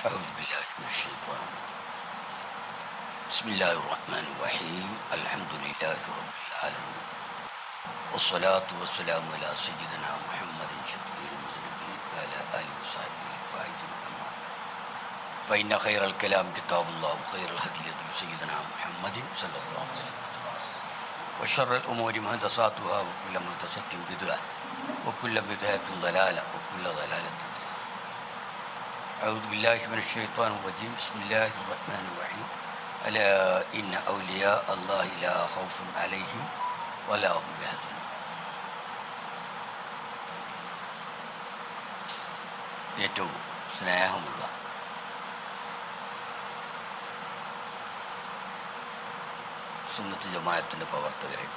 أعوذ بالله من الشيطان الرجيم. بسم الله الرحمن الرحيم. الحمد لله رب العالمين والصلاة والسلام على سيدنا محمد شفيع المذنبين وعلى آله وصحبه الفائزين أما بعد فإن خير الكلام كتاب الله وخير الهدي هدي سيدنا محمد صلى الله عليه وسلم وشر الأمور محدثاتها وكل محدثة بدعة وكل بدعة ضلالة وكل ضلالة في النار. أعوذ بالله من الشيطان الرجيم. بسم الله الرحمن الرحيم. ألا إن أولياء الله لا خوف عليهم ولا هم يحزنون. ഏറ്റവും സ്നേഹമുള്ള സുന്നത്ത് ജമാഅത്തിൻ്റെ പ്രവർത്തകരെ,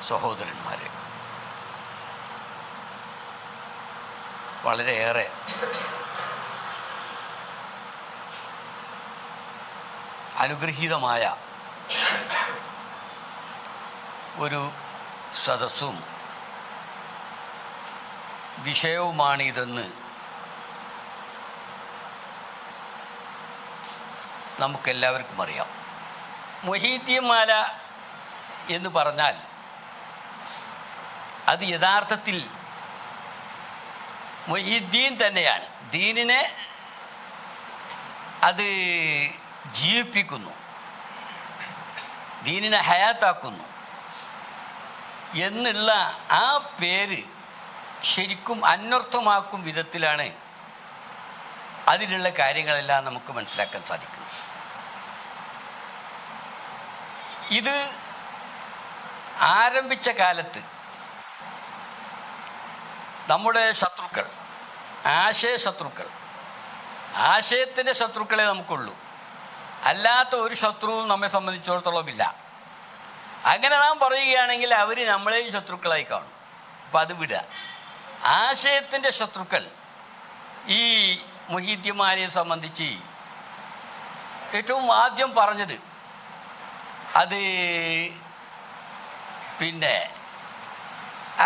സഹോദരന്മാരെ, വളരെയേറെ അനുഗ്രഹീതമായ ഒരു സദസ്സും വിഷയവുമാണിതെന്ന് നമുക്കെല്ലാവർക്കും അറിയാം. മുഹീദ്ദീൻമാല എന്ന് പറഞ്ഞാൽ അത് യഥാർത്ഥത്തിൽ മുഹീദ്ദീൻ തന്നെയാണ്. ദീനിനെ അത് ജീവിപ്പിക്കുന്നു, ദീനിനെ ഹയാത്താക്കുന്നു എന്നുള്ള ആ പേര് ശരിക്കും അന്വർത്ഥമാക്കും വിധത്തിലാണ് അതിലുള്ള കാര്യങ്ങളെല്ലാം നമുക്ക് മനസ്സിലാക്കാൻ സാധിക്കുന്നത്. ഇത് ആരംഭിച്ച കാലത്ത് നമ്മുടെ ശത്രുക്കൾ, ആശയശത്രുക്കൾ, ആശയത്തിൻ്റെ ശത്രുക്കളെ നമുക്കുള്ളൂ, അല്ലാത്ത ഒരു ശത്രുവും നമ്മെ സംബന്ധിച്ചിടത്തോളം ഇല്ല. അങ്ങനെ നാം പറയുകയാണെങ്കിൽ അവർ നമ്മളെയും ശത്രുക്കളായി കാണും. അപ്പം അത് വിടുക. ആശയത്തിൻ്റെ ശത്രുക്കൾ ഈ മുഹീദ്ദീൻമാലയെ സംബന്ധിച്ച് ഏറ്റവും ആദ്യം പറഞ്ഞത് അത് പിന്നെ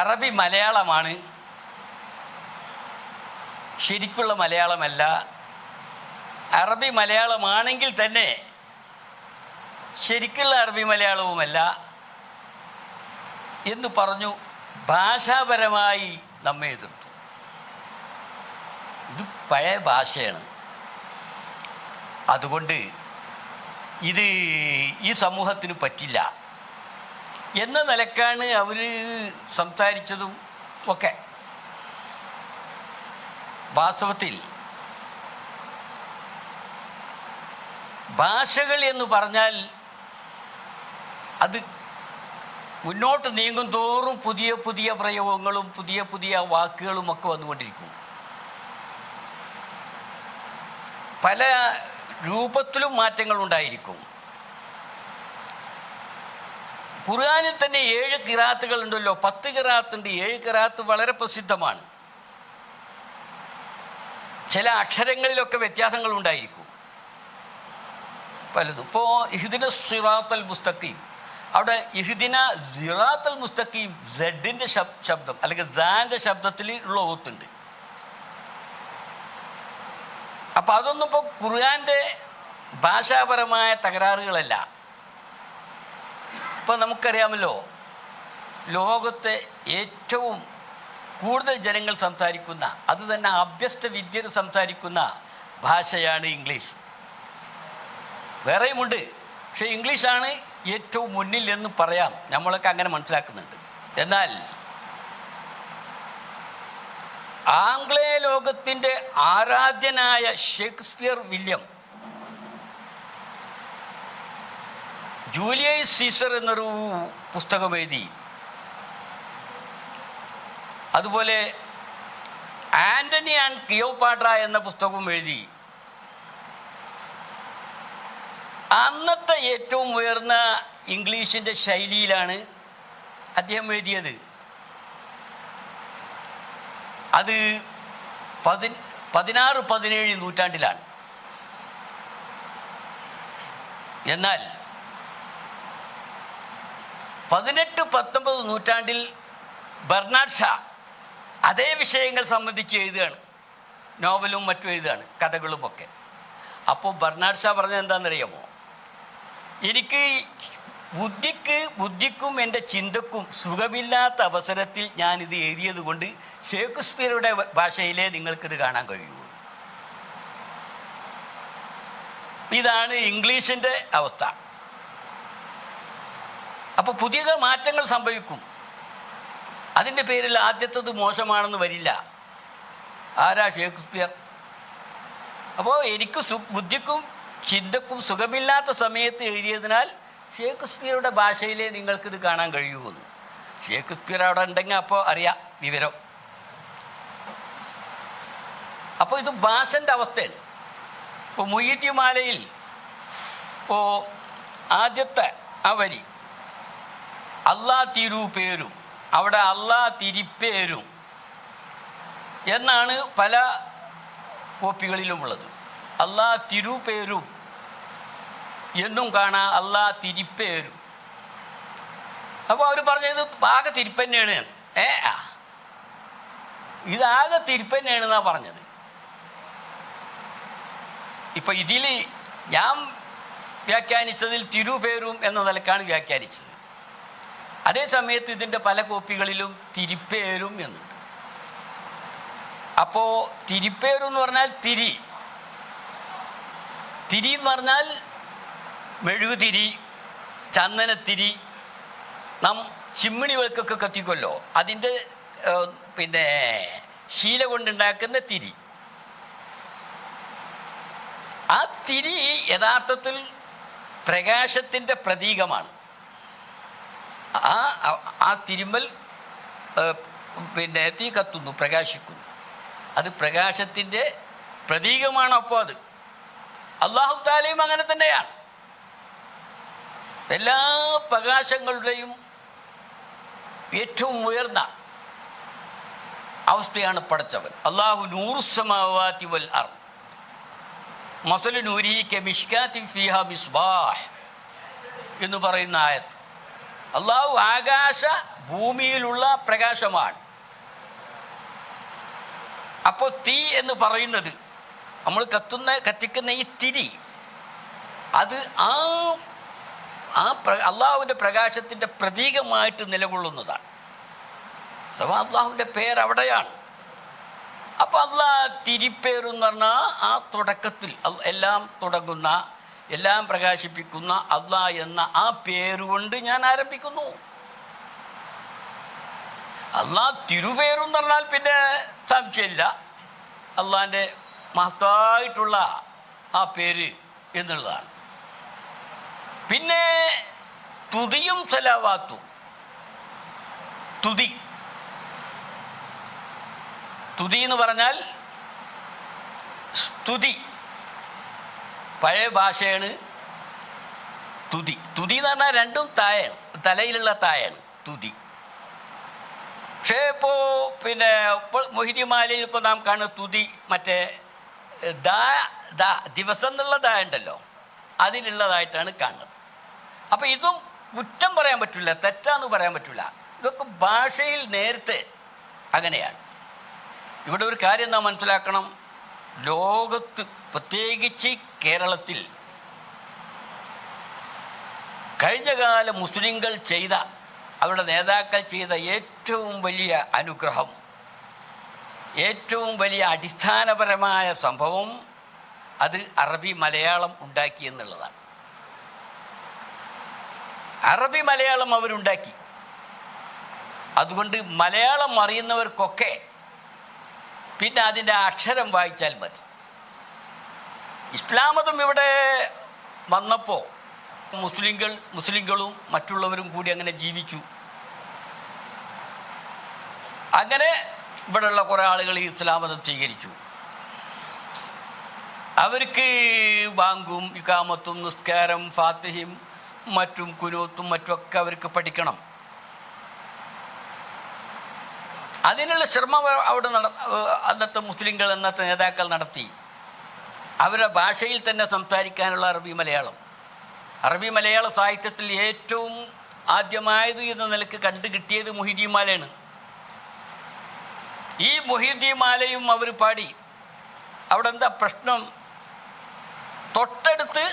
അറബി മലയാളമാണ്, ശരിക്കുള്ള മലയാളമല്ല. അറബി മലയാളമാണെങ്കിൽ തന്നെ ശരിക്കുള്ള അറബി മലയാളവുമല്ല എന്ന് പറഞ്ഞു. ഭാഷാപരമായി നമ്മെ എതിർത്തു. ഇത് പഴയ ഭാഷയാണ്, അതുകൊണ്ട് ഇത് ഈ സമൂഹത്തിന് പറ്റില്ല എന്ന നിലക്കാണ് അവർ സംസാരിച്ചതും ഒക്കെ. വാസ്തവത്തിൽ ഭാഷകൾ എന്ന് പറഞ്ഞാൽ അത് മുന്നോട്ട് നീങ്ങും തോറും പുതിയ പുതിയ പ്രയോഗങ്ങളും പുതിയ പുതിയ വാക്കുകളും ഒക്കെ വന്നുകൊണ്ടിരിക്കും. പല രൂപത്തിലും മാറ്റങ്ങൾ ഉണ്ടായിരിക്കും. ഖുർആനിൽ തന്നെ 7 ഖിറാത്തുകൾ ഉണ്ടല്ലോ, 10 ഖിറാത്തുണ്ട്. 7 ഖിറാത്ത് വളരെ പ്രസിദ്ധമാണ്. ചില അക്ഷരങ്ങളിലൊക്കെ വ്യത്യാസങ്ങൾ ഉണ്ടായിരിക്കും പലതും. ഇപ്പോൾ ഇഹ്ദിന സിറാത്തൽ മുസ്തഖീം, അവിടെ ഇഹ്ദിന സിറാത്തൽ മുസ്തഖീം സെഡിൻ്റെ ശബ്ദം അല്ലെങ്കിൽ സാൻ്റെ ശബ്ദത്തിൽ ഉള്ള ഓത്തുണ്ട്. അപ്പം അതൊന്നും ഇപ്പോൾ ഖുർആൻ്റെ ഭാഷാപരമായ തകരാറുകളല്ല. ഇപ്പം നമുക്കറിയാമല്ലോ, ലോകത്തെ ഏറ്റവും കൂടുതൽ ജനങ്ങൾ സംസാരിക്കുന്ന, അത് തന്നെ അഭ്യസ്ത വിദ്യർ സംസാരിക്കുന്ന ഭാഷയാണ് ഇംഗ്ലീഷ്. വേറെയുമുണ്ട്, പക്ഷേ ഇംഗ്ലീഷാണ് ഏറ്റവും മുന്നിൽ എന്ന് പറയാം. നമ്മളൊക്കെ അങ്ങനെ മനസ്സിലാക്കുന്നുണ്ട്. എന്നാൽ ആംഗ്ലേയ ലോകത്തിൻ്റെ ആരാധ്യനായ ഷേക്സ്പിയർ വില്യം ജൂലിയസ് സീസർ എന്നൊരു പുസ്തകം എഴുതി. അതുപോലെ ആൻ്റണി ആൻഡ് ക്ലിയോപാട്ര എന്ന പുസ്തകവും എഴുതി. അന്നത്തെ ഏറ്റവും ഉയർന്ന ഇംഗ്ലീഷിൻ്റെ ശൈലിയിലാണ് അദ്ദേഹം എഴുതിയത്. അത് 16-17 നൂറ്റാണ്ടിലാണ്. എന്നാൽ 18-19 നൂറ്റാണ്ടിൽ ബെർണാഡ് ഷാ അതേ വിഷയങ്ങൾ സംബന്ധിച്ച് എഴുതുകയാണ്. നോവലും മറ്റും എഴുതുകയാണ്, കഥകളുമൊക്കെ. അപ്പോൾ ബർണാഡ് ഷാ പറഞ്ഞത് എന്താണെന്നറിയാമോ? എനിക്ക് ബുദ്ധിക്കും എൻ്റെ ചിന്തക്കും സുഖമില്ലാത്ത അവസരത്തിൽ ഞാനിത് എഴുതിയത് കൊണ്ട് ഷേക്സ്പിയറുടെ ഭാഷയിലേ നിങ്ങൾക്കിത് കാണാൻ കഴിയൂ. ഇതാണ് ഇംഗ്ലീഷിൻ്റെ അവസ്ഥ. അപ്പോൾ പുതിയ മാറ്റങ്ങൾ സംഭവിക്കും. അതിൻ്റെ പേരിൽ ആദ്യത്തേത് മോശമാണെന്ന് വരില്ല. ആരാ? ഷേക്സ്പിയർ. അപ്പോൾ എനിക്ക് ബുദ്ധിക്കും ചിന്തക്കും സുഖമില്ലാത്ത സമയത്ത് എഴുതിയതിനാൽ ഷേക്സ്പിയറുടെ ഭാഷയിലേ നിങ്ങൾക്കിത് കാണാൻ കഴിയുമെന്ന്. ഷേക്സ്പിയർ അവിടെ ഉണ്ടെങ്കിൽ അപ്പോൾ അറിയാം വിവരം. അപ്പോൾ ഇത് ഭാഷൻ്റെ അവസ്ഥയാണ്. ഇപ്പോൾ മുയ്യിദ്ദീൻമാലയിൽ ഇപ്പോൾ ആദ്യത്തെ ആ വരി അള്ളാ തിരുപേരും, അവിടെ അള്ളാ തിരിപ്പേരും എന്നാണ് പല കോപ്പികളിലുമുള്ളത്. അള്ളാ തിരുപേരും എന്നും കാണാം, അള്ളാ തിരിപ്പേരും. അപ്പോൾ അവർ പറഞ്ഞത് ആകെ തിരുപ്പന്നെയാണ്. ഇതാകെ തിരുപ്പന്നെയാണെന്നാണ് പറഞ്ഞത്. ഇപ്പം ഇതിൽ ഞാൻ വ്യാഖ്യാനിച്ചതിൽ തിരുപേരും എന്ന നിലക്കാണ് വ്യാഖ്യാനിച്ചത്. അതേ സമയത്ത് ഇതിൻ്റെ പല കോപ്പികളിലും തിരിപ്പേരും എന്നുണ്ട്. അപ്പോൾ തിരിപ്പേരും എന്ന് പറഞ്ഞാൽ തിരി എന്ന് പറഞ്ഞാൽ മെഴുകുതിരി, ചന്ദനത്തിരി, നാം ചിമ്മിണി വിളക്കൊക്കെ കത്തിക്കുമല്ലോ, അതിൻ്റെ പിന്നെ ശീല കൊണ്ടുണ്ടാക്കുന്ന തിരി. ആ തിരി യഥാർത്ഥത്തിൽ പ്രകാശത്തിൻ്റെ പ്രതീകമാണ്. ആ തിരുമ്മൽ പിന്നെ തീ കത്തുന്നു, പ്രകാശിക്കുന്നു. അത് പ്രകാശത്തിൻ്റെ പ്രതീകമാണ്. അപ്പോൾ അത് അല്ലാഹു തആലയും അങ്ങനെ തന്നെയാണ്. എല്ലാ പ്രകാശങ്ങളുടെയും ഏറ്റവും ഉയർന്ന അവസ്ഥയാണ് പടച്ചവൻ. അല്ലാഹു നൂറുസ്സമാവാതി വൽ അർദ് മസലു നൂരിഹി കമിശ്കാത്തിൻ ഫീഹാ മിസ്ബാഹ് എന്ന് പറയുന്ന ആയത്ത്. അല്ലാഹു ആകാശ ഭൂമിയിലുള്ള പ്രകാശമാണ്. അപ്പോൾ തീ എന്ന് പറയുന്നത് നമ്മൾ കത്തിക്കുന്ന ഈ തിരി, അത് അള്ളാഹുവിൻ്റെ പ്രകാശത്തിൻ്റെ പ്രതീകമായിട്ട് നിലകൊള്ളുന്നതാണ്. അഥവാ അള്ളാഹുവിൻ്റെ പേരവിടെയാണ്. അപ്പോൾ അള്ളാഹ് തിരിപ്പേരെന്ന് പറഞ്ഞാൽ ആ തുടക്കത്തിൽ എല്ലാം തുടങ്ങുന്ന, എല്ലാം പ്രകാശിപ്പിക്കുന്ന അള്ളാഹ് എന്ന ആ പേരുകൊണ്ട് ഞാൻ ആരംഭിക്കുന്നു. അള്ളാഹ് തിരുപേരെന്ന് പറഞ്ഞാൽ പിന്നെ സംശയമില്ല, അള്ളാഹിൻ്റെ മഹത്തായിട്ടുള്ള ആ പേര് എന്നുള്ളതാണ്. പിന്നെ തുതിയും സലാവാത്തും. തുതി എന്ന് പറഞ്ഞാൽ സ്തുതി, പഴയ ഭാഷയാണ് തുതി. തുതി എന്ന് പറഞ്ഞാൽ രണ്ടും തായാണ്, തലയിലുള്ള തായാണ് തുതി. പക്ഷേ ഇപ്പോൾ പിന്നെ മുഹിദ്ദീൻമാലയിൽ ഇപ്പോൾ നാം കാണുന്ന തുതി മറ്റേ ദിവസം എന്നുള്ള ദാ ഉണ്ടല്ലോ, അതിലുള്ളതായിട്ടാണ് കാണുന്നത്. അപ്പം ഇതും കുറ്റം പറയാൻ പറ്റില്ല, തെറ്റാന്ന് പറയാൻ പറ്റില്ല. ഇതൊക്കെ ഭാഷയിൽ നേരത്തെ അങ്ങനെയാണ്. ഇവിടെ ഒരു കാര്യം നാം മനസ്സിലാക്കണം. ലോകത്ത് പ്രത്യേകിച്ച് കേരളത്തിൽ കഴിഞ്ഞകാല മുസ്ലിങ്ങൾ ചെയ്ത, അവരുടെ നേതാക്കൾ ചെയ്ത ഏറ്റവും വലിയ അനുഗ്രഹം, ഏറ്റവും വലിയ അടിസ്ഥാനപരമായ സംഭവം അത് അറബി മലയാളം ഉണ്ടാക്കി എന്നുള്ളതാണ്. അറബി മലയാളം അവരുണ്ടാക്കി. അതുകൊണ്ട് മലയാളം അറിയുന്നവർക്കൊക്കെ പിന്നെ അതിൻ്റെ അക്ഷരം വായിച്ചാൽ മതി. ഇസ്ലാം മതം ഇവിടെ വന്നപ്പോൾ മുസ്ലിങ്ങളും മറ്റുള്ളവരും കൂടി അങ്ങനെ ജീവിച്ചു. അങ്ങനെ ഇവിടെയുള്ള കുറേ ആളുകൾ ഇസ്ലാം മതം സ്വീകരിച്ചു. അവർക്ക് ബാങ്കും ഇഖാമത്തും നിസ്കാരം ഫാത്തിഹയും മറ്റും കുനൂത്തും മറ്റുമൊക്കെ അവർക്ക് പഠിക്കണം. അതിനുള്ള ശ്രമം അവിടെ അന്നത്തെ മുസ്ലിങ്ങൾ, അന്നത്തെ നേതാക്കൾ നടത്തി. അവരുടെ ഭാഷയിൽ തന്നെ സംസാരിക്കാനുള്ള അറബി മലയാള സാഹിത്യത്തിൽ ഏറ്റവും ആദ്യമായത് എന്ന നിലക്ക് കണ്ടുകിട്ടിയത് മുഹിദ്ദീൻമാലയാണ്. ഈ മുഹിദ്ദീൻമാലയും അവർ പാടി. അവിടെ എന്താ പ്രശ്നം? തൊട്ടടുത്ത്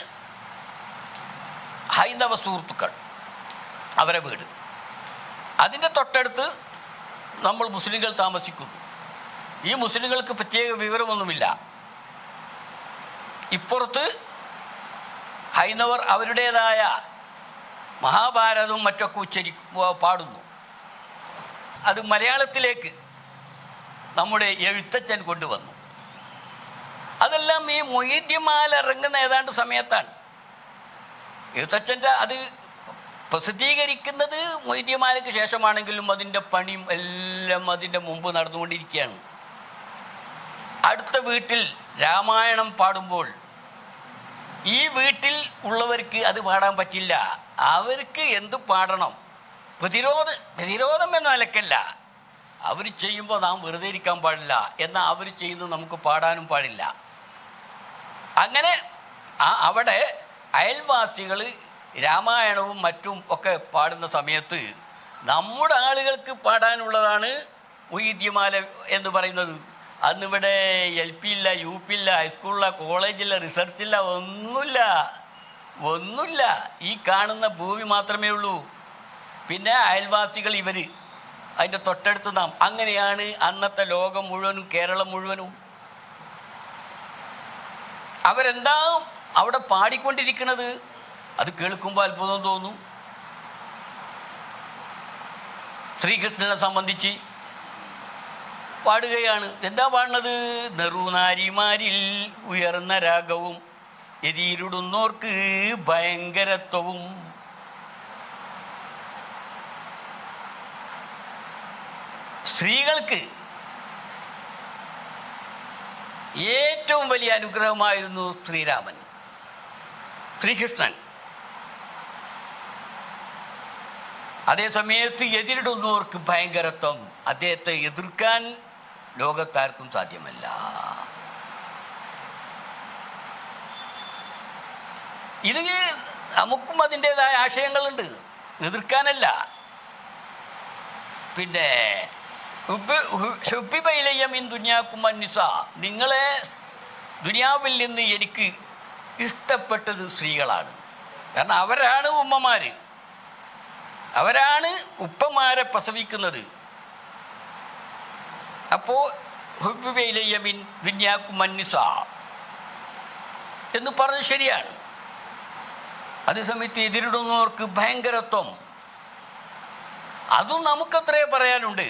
ഹൈന്ദവ സുഹൃത്തുക്കൾ, അവരെ വീട്, അതിൻ്റെ തൊട്ടടുത്ത് നമ്മൾ മുസ്ലിങ്ങൾ താമസിക്കുന്നു. ഈ മുസ്ലിങ്ങൾക്ക് പ്രത്യേക വിവരമൊന്നുമില്ല. ഇപ്പുറത്ത് ഹൈന്ദവർ അവരുടേതായ മഹാഭാരതവും മറ്റൊക്കെ പാടുന്നു. അത് മലയാളത്തിലേക്ക് നമ്മുടെ എഴുത്തച്ഛൻ കൊണ്ടുവന്നു. അതെല്ലാം ഈ മൊയ്‌ദ്യമാല ഇറങ്ങുന്ന ഏതാണ്ട് സമയത്താണ്. എഴുത്തച്ഛൻ്റെ അത് പ്രസിദ്ധീകരിക്കുന്നത് മൊയ്‌ദ്യമാലയ്ക്ക് ശേഷമാണെങ്കിലും അതിൻ്റെ പണിയും എല്ലാം അതിൻ്റെ മുമ്പ് നടന്നുകൊണ്ടിരിക്കുകയാണ്. അടുത്ത വീട്ടിൽ രാമായണം പാടുമ്പോൾ ഈ വീട്ടിൽ ഉള്ളവർക്ക് അത് പാടാൻ പറ്റില്ല. അവർക്ക് എന്ത് പാടണം? പ്രതിരോധം എന്ന നിലക്കല്ല, അവർ ചെയ്യുമ്പോൾ നാം വെറുതെ ഇരിക്കാൻ പാടില്ല, എന്നാൽ അവർ ചെയ്യുന്നത് നമുക്ക് പാടാനും പാടില്ല. അങ്ങനെ അവിടെ അയൽവാസികൾ രാമായണവും മറ്റും ഒക്കെ പാടുന്ന സമയത്ത് നമ്മുടെ ആളുകൾക്ക് പാടാനുള്ളതാണ് മൊയ്‌ദ്യമാല എന്ന് പറയുന്നത്. അന്നിവിടെ LP ഇല്ല, UP ഇല്ല, ഹൈസ്കൂളില്ല, കോളേജില്ല, റിസർച്ചില്ല, ഒന്നുമില്ല. ഈ കാണുന്ന ഭൂമി മാത്രമേ ഉള്ളൂ. പിന്നെ അയൽവാസികൾ ഇവർ, അതിൻ്റെ തൊട്ടടുത്ത് നാം. അങ്ങനെയാണ് അന്നത്തെ ലോകം മുഴുവനും, കേരളം മുഴുവനും. അവരെന്താ അവിടെ പാടിക്കൊണ്ടിരിക്കുന്നത്? അത് കേൾക്കുമ്പോൾ അത്ഭുതം തോന്നും. ശ്രീകൃഷ്ണനെ സംബന്ധിച്ച് പാടുകയാണ്. എന്താ പാടുന്നത്? നെറുനാരിമാരിൽ ഉയർന്ന രാഗവും എതിരിടുന്നോർക്ക് ഭയങ്കരത്വവും. സ്ത്രീകൾക്ക് ഏറ്റവും വലിയ അനുഗ്രഹമായിരുന്നു ശ്രീരാമൻ, ശ്രീകൃഷ്ണൻ. അതേസമയത്ത് എതിരിടുന്നവർക്ക് ഭയങ്കരത്വം. അദ്ദേഹത്തെ എതിർക്കാൻ ലോകത്താർക്കും സാധ്യമല്ല. ഇത് നമുക്കും അതിൻ്റെതായ ആശയങ്ങളുണ്ട്, എതിർക്കാനല്ല. പിന്നെ നിങ്ങളെ ദുനിയാവിൽ നിന്ന് എനിക്ക് ഇഷ്ടപ്പെട്ടത് സ്ത്രീകളാണ്. കാരണം അവരാണ് ഉമ്മമാർ, അവരാണ് ഉപ്പമാരെ പ്രസവിക്കുന്നത്. അപ്പോൾ എന്ന് പറഞ്ഞ് ശരിയാണ്. അതേസമയത്ത് എതിരിടുന്നവർക്ക് ഭയങ്കരത്വം, അതും നമുക്കത്രേ പറയാനുണ്ട്.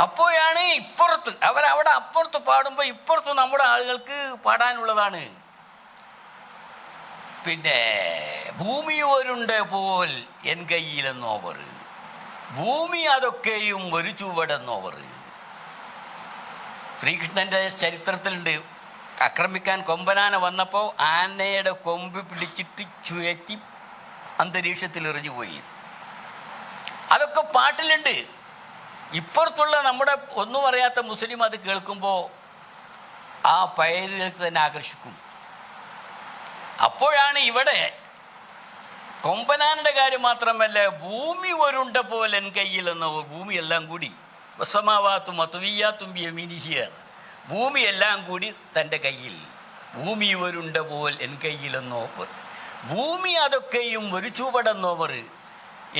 അപ്പോഴാണ് ഇപ്പുറത്ത് അവരവിടെ അപ്പുറത്ത് പാടുമ്പോൾ ഇപ്പുറത്ത് നമ്മുടെ ആളുകൾക്ക് പാടാനുള്ളതാണ്. പിന്നെ ഭൂമി ഒരുണ്ട് പോൽ എൻ കയ്യിലെന്നോവർ, ഭൂമി അതൊക്കെയും ഒരു ചുവടെന്നോവർ. ശ്രീകൃഷ്ണൻ്റെ ചരിത്രത്തിലുണ്ട്, ആക്രമിക്കാൻ കൊമ്പനാന വന്നപ്പോൾ ആനയുടെ കൊമ്പ് പിടിച്ചിട്ട് ചുഴറ്റി അന്തരീക്ഷത്തിൽ എറിഞ്ഞുപോയി. അതൊക്കെ പാട്ടിലുണ്ട്. ഇപ്പുറത്തുള്ള നമ്മുടെ ഒന്നും അറിയാത്ത മുസ്ലിം അത് കേൾക്കുമ്പോൾ ആ പഴയതിലേക്ക് തന്നെ ആകർഷിക്കും. അപ്പോഴാണ് ഇവിടെ കൊമ്പനാനയുടെ കാര്യം മാത്രമല്ല, ഭൂമി ഒരുണ്ട പോലെ എൻ കയ്യിലെന്നോ, ഭൂമിയെല്ലാം കൂടി വസമാവാത്തും മത്തുവിയാത്തും യമീനിഹിയ, ഭൂമിയെല്ലാം കൂടി തൻ്റെ കയ്യിൽ. ഭൂമി ഒരുണ്ട പോൽ എൻ കയ്യിലെന്നോവർ, ഭൂമി അതൊക്കെയും ഒരു ചുവടെന്നോവർ,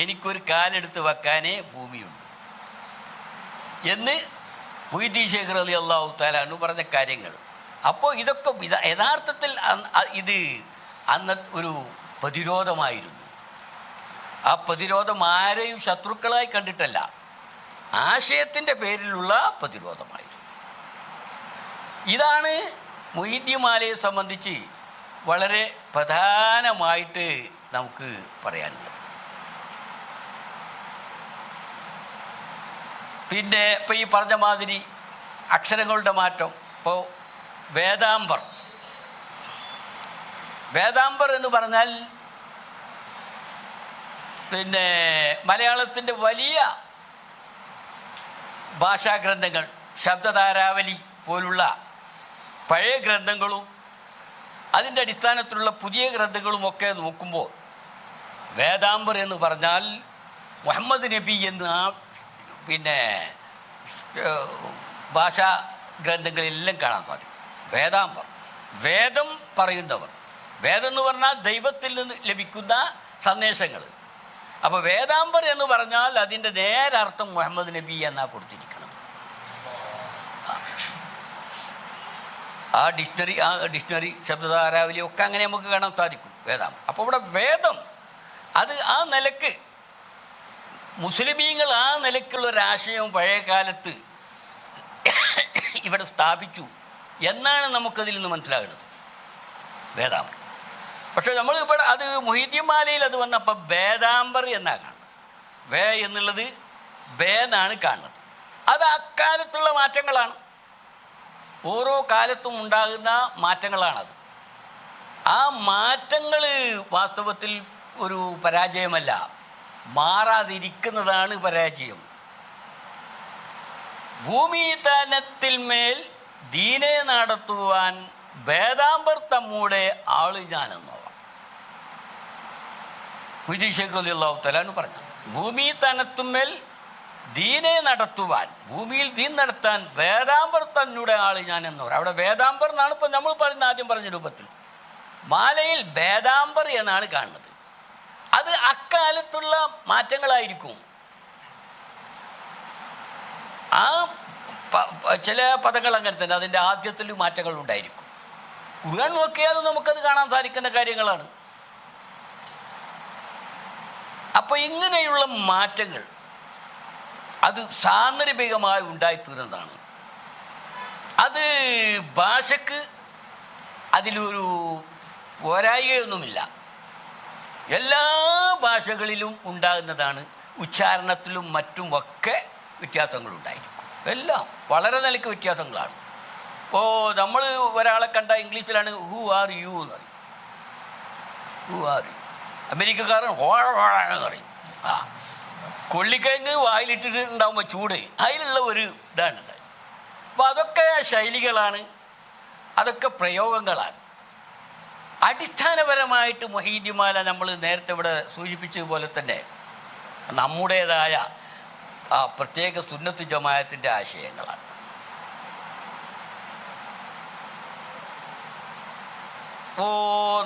എനിക്കൊരു കാലെടുത്ത് വെക്കാനേ ഭൂമിയുണ്ട് എന്ന് മൊയ്‌ദീൻ ശേഖ് റളിയല്ലാഹു തആല അൻഹു പറഞ്ഞ കാര്യങ്ങൾ. അപ്പോൾ ഇതൊക്കെ യഥാർത്ഥത്തിൽ ഇത് അന്ന് ഒരു പ്രതിരോധമായിരുന്നു. ആ പ്രതിരോധം ആരെയും ശത്രുക്കളായി കണ്ടിട്ടല്ല, ആശയത്തിൻ്റെ പേരിലുള്ള പ്രതിരോധമായിരുന്നു. ഇതാണ് മൊയ്‌ദ്യമാലയെ സംബന്ധിച്ച് വളരെ പ്രധാനമായിട്ട് നമുക്ക് പറയാനുള്ളത്. പിന്നെ ഇപ്പോൾ ഈ പറഞ്ഞ മാതിരി അക്ഷരങ്ങളുടെ മാറ്റം. ഇപ്പോൾ വേദാംബർ എന്ന് പറഞ്ഞാൽ പിന്നെ മലയാളത്തിൻ്റെ വലിയ ഭാഷാഗ്രന്ഥങ്ങൾ, ശബ്ദധാരാവലി പോലുള്ള പഴയ ഗ്രന്ഥങ്ങളും അതിൻ്റെ അടിസ്ഥാനത്തിലുള്ള പുതിയ ഗ്രന്ഥങ്ങളുമൊക്കെ നോക്കുമ്പോൾ വേദാംബർ എന്ന് പറഞ്ഞാൽ മുഹമ്മദ് നബി എന്ന് ആ പിന്നെ ഭാഷാ ഗ്രന്ഥങ്ങളിലെല്ലാം കാണാൻ സാധിക്കും. വേദാംബർ, വേദം പറയുന്നവർ. വേദം എന്ന് പറഞ്ഞാൽ ദൈവത്തിൽ നിന്ന് ലഭിക്കുന്ന സന്ദേശങ്ങൾ. അപ്പോൾ വേദാംബർ എന്ന് പറഞ്ഞാൽ അതിൻ്റെ നേരർത്ഥം മുഹമ്മദ് നബി എന്നാണ് കൊടുത്തിരിക്കുന്നത്. ആ ഡിക്ഷണറി ശബ്ദധാരാവലി ഒക്കെ അങ്ങനെ നമുക്ക് കാണാൻ സാധിക്കും വേദാംബർ. അപ്പോൾ ഇവിടെ വേദം അത് ആ നിലക്ക് മുസ്ലിമീങ്ങൾ ആ നിലക്കുള്ള ഒരാശയം പഴയ കാലത്ത് ഇവിടെ സ്ഥാപിച്ചു എന്നാണ് നമുക്കതിൽ നിന്ന് മനസ്സിലാകുന്നത് വേദാംബർ. പക്ഷെ നമ്മൾ ഇവിടെ അത് മുഹീദ്ദീൻ മാലയിൽ അത് വന്നപ്പോൾ വേദാംബർ എന്നാണ് കാണുന്നത്. വേ എന്നുള്ളത് ബേ എന്നാണ് കാണുന്നത്. അത് അക്കാലത്തുള്ള മാറ്റങ്ങളാണ്, ഓരോ കാലത്തും ഉണ്ടാകുന്ന മാറ്റങ്ങളാണത്. ആ മാറ്റങ്ങൾ വാസ്തവത്തിൽ ഒരു പരാജയമല്ല, മാറാതിരിക്കുന്നതാണ് പരാജയം. ഭൂമിതലത്തിന്മേൽ ദീനെ നടത്തുവാൻ വേദാംബർ തമ്മൂടെ ആള് ഞാനെന്നോവാം ഷേഖ് റളിയല്ലാഹു തആല പറഞ്ഞു. ഭൂമി തനത്തുമേൽ ദീനെ നടത്തുവാൻ, ഭൂമിയിൽ ദീൻ നടത്താൻ വേദാംബർ തന്നൂടെ ആള് ഞാനെന്നോർ. അവിടെ വേദാംബർ എന്നാണ് ഇപ്പം നമ്മൾ പറയുന്ന ആദ്യം പറഞ്ഞ രൂപത്തിൽ. മാലയിൽ വേദാംബർ എന്നാണ് കാണുന്നത്. അത് അക്കാലത്തുള്ള മാറ്റങ്ങളായിരിക്കും. ആ ചില പദങ്ങൾ അങ്ങനെ തന്നെ അതിൻ്റെ ആദ്യത്തിൽ മാറ്റങ്ങൾ ഉണ്ടായിരിക്കും. ഖുർആൻ നോക്കിയാലും നമുക്കത് കാണാൻ സാധിക്കുന്ന കാര്യങ്ങളാണ്. അപ്പോൾ ഇങ്ങനെയുള്ള മാറ്റങ്ങൾ അത് സാന്ദർഭികമായി ഉണ്ടായിത്തീരുന്നതാണ്. അത് ഭാഷക്ക് അതിലൊരു പോരായികയൊന്നുമില്ല. എല്ലാ ഭാഷകളിലും ഉണ്ടാകുന്നതാണ്. ഉച്ചാരണത്തിലും മറ്റും ഒക്കെ വ്യത്യാസങ്ങളുണ്ടായിരിക്കും. എല്ലാം വളരെ നിലയ്ക്ക് വ്യത്യാസങ്ങളാണ്. ഇപ്പോൾ നമ്മൾ ഒരാളെ കണ്ട ഇംഗ്ലീഷിലാണ് ഹൂ ആർ യു എന്ന് പറയും. Who are you. അമേരിക്കക്കാരൻ എന്ന് പറയും. ആ കൊള്ളിക്കിഴങ്ങ് വായിലിട്ടിട്ട് ഉണ്ടാകുമ്പോൾ ചൂട്, അതിലുള്ള ഒരു ഇതാണ്. അപ്പോൾ അതൊക്കെ ശൈലികളാണ്, അതൊക്കെ പ്രയോഗങ്ങളാണ്. അടിസ്ഥാനപരമായിട്ട് മുഹീദ്ദീൻ മാല നമ്മൾ നേരത്തെ ഇവിടെ സൂചിപ്പിച്ചതുപോലെ തന്നെ നമ്മുടേതായ ആ പ്രത്യേക സുന്നത്ത് ജമാഅത്തിൻ്റെ ആശയങ്ങളാണ്.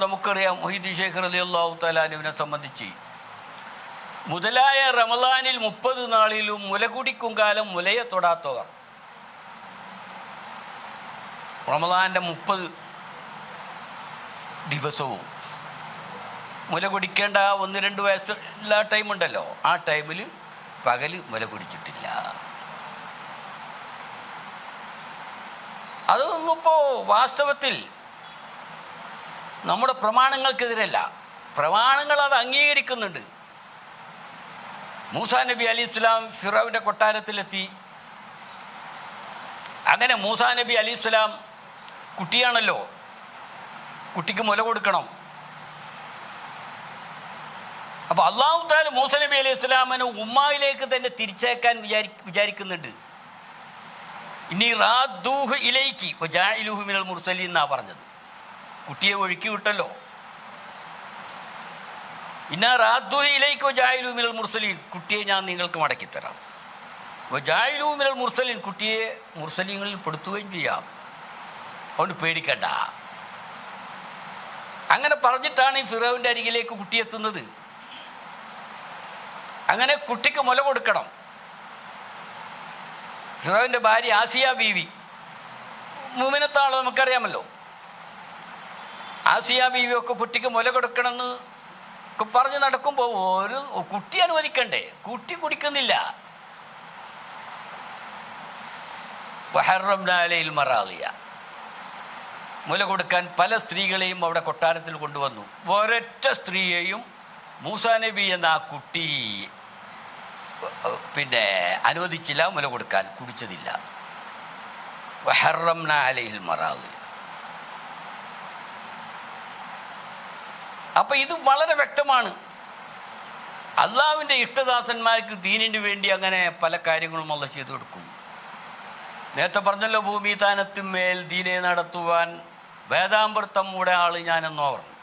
നമുക്കറിയാം മുഹീദ്ദീൻ ഷേഖ് റളിയല്ലാഹു തആല അൻഹുവിനെ സംബന്ധിച്ച് മുതലായ റമളാനിൽ 30 നാളിലും മുല കുടിക്കും കാലം മുലയെ തൊടാത്തവർ. റമളാൻ്റെ 30 ദിവസവും മുല കുടിക്കേണ്ട 1-2 വയസ്സുള്ള ടൈമുണ്ടല്ലോ, ആ ടൈമിൽ പകൽ മുല കുടിച്ചിട്ടില്ല. അതൊന്നും ഇപ്പോൾ വാസ്തവത്തിൽ നമ്മുടെ പ്രമാണങ്ങൾക്കെതിരല്ല. പ്രമാണങ്ങൾ അത് അംഗീകരിക്കുന്നുണ്ട്. മൂസാ നബി അലൈഹി സ്വലാം ഫിറൗന്റെ കൊട്ടാരത്തിലെത്തി. അങ്ങനെ മൂസാ നബി അലൈഹി സ്വലാം കുട്ടിയാണല്ലോ, കുട്ടിക്ക് മുല കൊടുക്കണം. അപ്പോൾ അല്ലാഹു തആല മൂസാ നബി അലൈഹി സ്വലാമിനെ ഉമ്മായിലേക്ക് തന്നെ തിരിച്ചേക്കാൻ വിചാരിക്കുന്നുണ്ട്. ഇനി റാദ്ദൂഹു ഇലൈക്കി വജാഇലുഹു മിനൽ മുർസലീൻ എന്നാണ് പറഞ്ഞത്. കുട്ടിയെ ഒഴുക്കി വിട്ടല്ലോ. ഇന്നാ റാദ്ദൂഹു ഇലൈക്കി വജാഇലുഹു മിനൽ മുർസലീൻ, കുട്ടിയെ ഞാൻ നിങ്ങൾക്ക് മടക്കിത്തരാം. വജാഇലുഹു മിനൽ മുർസലീൻ, കുട്ടിയെ മുർസലീങ്ങളിൽ പെടുത്തുകയും ചെയ്യാം. അതുകൊണ്ട് പേടിക്കണ്ട. അങ്ങനെ പറഞ്ഞിട്ടാണ് ഈ ഫിറൗന്റെ അരികിലേക്ക് കുട്ടി എത്തുന്നത്. അങ്ങനെ കുട്ടിക്ക് മുല കൊടുക്കണം. ഫിറൗന്റെ ഭാര്യ ആസിയ ബീവി മുഅ്മിനത്താണോ നമുക്കറിയാമല്ലോ. ആസിയ ബീവി ഒക്കെ കുട്ടിക്ക് മുല കൊടുക്കണമെന്ന് പറഞ്ഞ് നടക്കുമ്പോൾ ഒരു കുട്ടി അനുവദിക്കണ്ടേ? കുട്ടി കുടിക്കുന്നില്ല. വഹറംനാ അലൈഹിൽ മറാദിയ, മുല കൊടുക്കാൻ പല സ്ത്രീകളെയും അവിടെ കൊട്ടാരത്തിൽ കൊണ്ടുവന്നു. ഒരൊറ്റ സ്ത്രീയെയും മൂസാ നബി എന്ന ആ കുട്ടി അനുവദിച്ചില്ല, മുല കൊടുക്കാൻ, കുടിച്ചതില്ല. വഹറംനാ അലൈഹിൽ മറാദിയ. അപ്പം ഇത് വളരെ വ്യക്തമാണ്. അള്ളാഹുവിൻ്റെ ഇഷ്ടദാസന്മാർക്ക് ദീനിന് വേണ്ടി അങ്ങനെ പല കാര്യങ്ങളും അള്ളാഹ് ചെയ്തു കൊടുക്കും. നേരത്തെ പറഞ്ഞല്ലോ, ഭൂമി താനത്തിന്മേൽ ദീനെ നടത്തുവാൻ വേദാംബർ തമ്മൂടെ ആള് ഞാനെന്നോ പറഞ്ഞു.